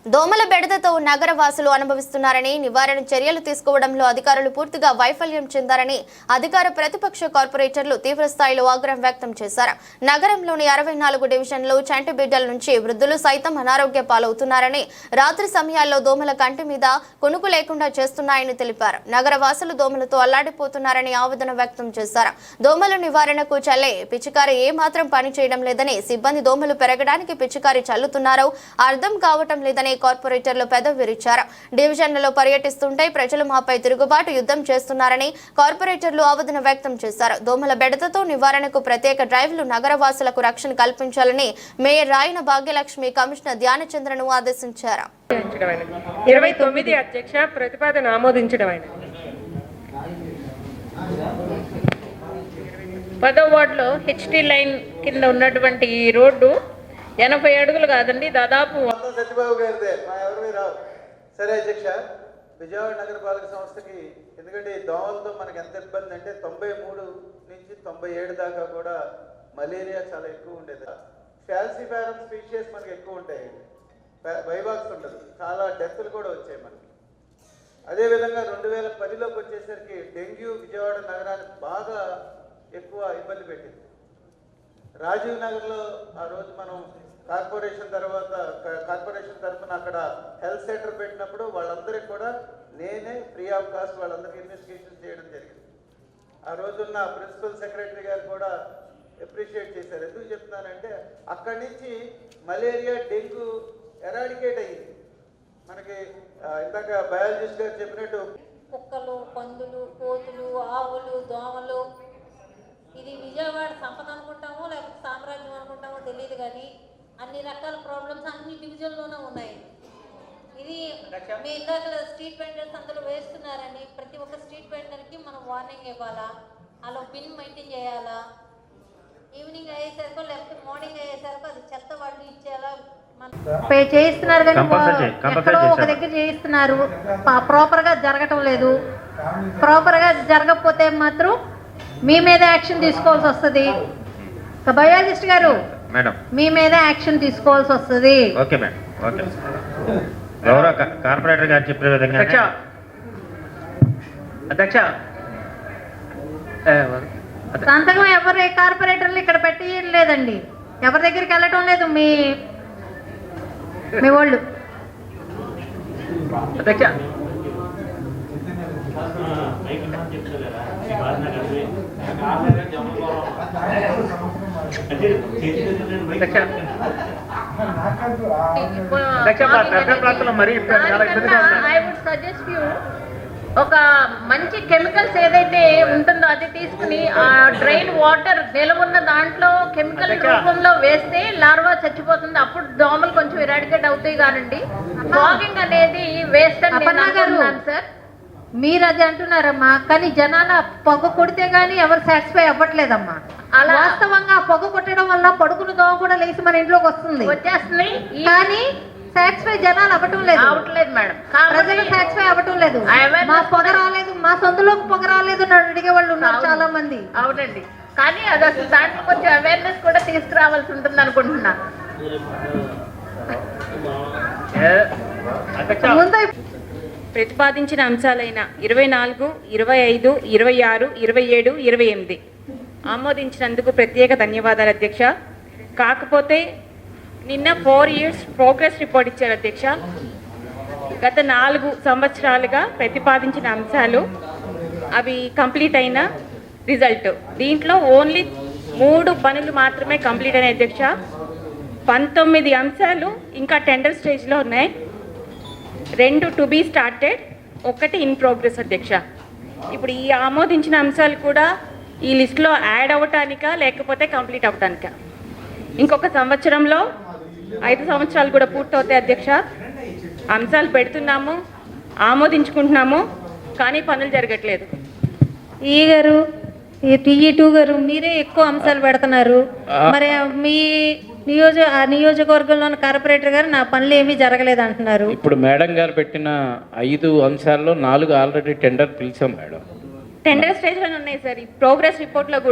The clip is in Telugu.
దోమల బెడదతో నగర వాసులు అనుభవిస్తున్నారని, నివారణ చర్యలు తీసుకోవడంలో అధికారులు పూర్తిగా వైఫల్యం చెందారని అధికార ప్రతిపక్ష కార్పొరేటర్లు తీవ్ర స్థాయిలో ఆగ్రహం వ్యక్తం చేశారు. నగరంలోని 64 డివిజన్లు చంటి బిడ్డల నుంచి వృద్ధులు సైతం అనారోగ్య పాలవుతున్నారని, రాత్రి సమయాల్లో దోమల కంటి మీద కొనుకు లేకుండా చేస్తున్నాయని తెలిపారు. నగర వాసులు దోమలతో అల్లాడిపోతున్నారని ఆవేదన వ్యక్తం చేశారు. దోమల నివారణకు చల్లే పిచికారి ఏ మాత్రం పని చేయడం లేదని, సిబ్బంది దోమలు పెరగడానికి పిచికారి చల్లుతున్నారో అర్థం కావటం లేదని కార్పొరేటర్లు పెదవి విరిచారు. డివిజన్లలో పర్యటిస్తుంటే ప్రజలు మాపై తిరుగుబాటు యుద్ధం చేస్తున్నారని కార్పొరేటర్లు ఆవేదన వ్యక్తం చేశారు. దోమల బెడదతో నివారణకు ప్రత్యేక డ్రైవ్లు నగరవాసులకు రక్షణ కల్పించాలని మేయర్ రాయన భాగ్యలక్ష్మి కమిషనర్ ధ్యానచంద్రను ఆదేశించారు. 29 అధ్యక్ష ప్రతిపాదన ఆమోదించడమైనది. 10వ వార్డులో హెచ్టీ లైన్ కింద ఉన్నటువంటి ఈ రోడ్డు 80 అడుగులు కాదండి, దాదాపు సత్యబాబు గారిదే. మా ఎవరు రావు. సరే అధ్యక్ష, విజయవాడ నగరపాలక సంస్థకి ఎందుకంటే ఈ దోమలతో మనకి ఎంత ఇబ్బంది అంటే 93 నుంచి 97 దాకా కూడా మలేరియా చాలా ఎక్కువ ఉండేది. ఫ్యాల్సిఫారం స్పీషియస్ మనకి ఎక్కువ ఉంటాయి, వైవాక్స్ ఉండదు, చాలా డెత్లు కూడా వచ్చాయి మనకి. అదేవిధంగా 2010లోకి వచ్చేసరికి డెంగ్యూ విజయవాడ నగరాన్ని బాగా ఎక్కువ ఇబ్బంది పెట్టింది. రాజీవ్ నగర్లో ఆ రోజు మనం కార్పొరేషన్ తరఫున అక్కడ హెల్త్ సెంటర్ పెట్టినప్పుడు వాళ్ళందరికీ కూడా నేనే ఫ్రీ ఆఫ్ కాస్ట్ వాళ్ళందరికీ ఇన్వెస్టిగేషన్ చేయడం జరిగింది. ఆ రోజున్న ప్రిన్సిపల్ సెక్రటరీ గారు కూడా అప్రిషియేట్ చేశారు. ఎందుకు చెప్తున్నానంటే అక్కడి నుంచి మలేరియా డెంగ్యూ ఎరాడికేట్ అయ్యింది. మనకి ఇందాక బయాలజిస్ట్ గారు చెప్పినట్టు కుక్కలు, పందులు, కోతులు, ఆవులు, దోమలు, ఇది విజయవాడ సంపద అనుకుంటామో లేకపోతే సామ్రాజ్యం అనుకుంటామో తెలియదు, కానీ అన్ని రకాల ప్రాబ్లమ్స్ అన్ని డివిజన్లోనే ఉన్నాయి. ఇది మీ ఇందాక స్ట్రీట్ వెండర్స్ అందరూ వేస్తున్నారని ప్రతి ఒక్క స్ట్రీట్ వెండర్కి మనం వార్నింగ్ ఇవ్వాలా, అలా బిన్ మెయింటైన్ చేయాలా, ఈవినింగ్ అయ్యేసరికి లేకపోతే మార్నింగ్ అయ్యేసరికి అది చెత్త వాళ్ళు ఇచ్చేలా పే చేయిస్తున్నారు. కానీ ఎక్కడో ఒక దగ్గర చేయిస్తున్నారు, ప్రాపర్గా జరగటం లేదు. ప్రాపర్గా జరగకపోతే మాత్రం మీ మీద యాక్షన్ తీసుకోవాల్సి వస్తుంది. బయాలజిస్ట్ గారు మేడం, మీ మీద యాక్షన్ తీసుకోవాల్సి వస్తుంది. Okay madam, okay. గౌరవ కార్పొరేటర్ గారు చెప్పే విధంగా అధ్యక్ష సంతకం ఎవరు కార్పొరేటర్లు ఇక్కడ పెట్టి లేదండి, ఎవరి దగ్గరికి వెళ్ళటం లేదు మీ వాళ్ళు. అధ్యక్ష ఒక మంచి కెమికల్స్ ఏదైతే ఉంటుందో అది తీసుకుని ఆ డ్రైన్ వాటర్ నిలవున్న దాంట్లో కెమికల్ రూపంలో వేస్తే లార్వా చచ్చిపోతుంది. అప్పుడు దోమలు కొంచెం ఇరాడికేట్ అవుతాయి. కానండి ఫాగింగ్ అనేది వేస్ట్ అని సార్ మీరు అది అంటున్నారమ్మా, కానీ జనాల పొగ కొడితే గానీ ఎవరు సాటిస్ఫై అవ్వట్లేదమ్మా. అలా వాస్తవంగా పొగ కొట్టడం వల్ల పడుకున్న దోమ కూడా లేచి మన ఇంట్లోకి వచ్చేస్తుంది, కానీ సాటిస్ఫై జనాలు అవ్వటం లేదు మేడం. ప్రజలు సాటిస్ఫై అవ్వటం లేదు. మా పొగ రాలేదు, మా సొంతలోకి పొగ రాలేదు అని అడిగే వాళ్ళు ఉన్నారు చాలా మంది. అవునండి, కానీ అది అసలు దాంట్లో కొంచెం అవేర్నెస్ కూడా తీసుకురావాల్సి ఉంటుంది అనుకుంటున్నా. ప్రతిపాదించిన అంశాలైన 24, 25, 26, 27, 28 ఆమోదించినందుకు ప్రత్యేక ధన్యవాదాలు అధ్యక్ష. కాకపోతే నిన్న 4 years ప్రోగ్రెస్ రిపోర్ట్ ఇచ్చారు అధ్యక్ష. గత 4 సంవత్సరాలుగా ప్రతిపాదించిన అంశాలు అవి కంప్లీట్ అయిన రిజల్ట్. దీంట్లో ఓన్లీ 3 పనులు మాత్రమే కంప్లీట్ అయినాయి అధ్యక్ష. 19 అంశాలు ఇంకా టెండర్ స్టేజ్లో ఉన్నాయి. 2 to be started, 1 in progress అధ్యక్ష. ఇప్పుడు ఈ ఆమోదించిన అంశాలు కూడా ఈ లిస్టులో యాడ్ అవ్వటానికా లేకపోతే కంప్లీట్ అవ్వటానికా? ఇంకొక సంవత్సరంలో 5 సంవత్సరాలు కూడా పూర్తవుతాయి అధ్యక్ష. అంశాలు పెడుతున్నాము, ఆమోదించుకుంటున్నాము, కానీ పనులు జరగట్లేదు. ఈ గారు టీఈ2 గారు మీరే ఎక్కువ అంశాలు పెడుతున్నారు. మరి మీ నియోజకవర్గంలోని కార్పొరేటర్ గారు నా పనులు ఏమీ జరగలేదు అంటున్నారు. ఇప్పుడు మేడం గారు పెట్టిన 5 అంశాల్లో 4 ఆల్రెడీ టెండర్ పిలిచాం మేడం. టెండర్ స్టేజ్లోనే ఉన్నాయి సార్. ఈ ప్రోగ్రెస్ రిపోర్ట్లో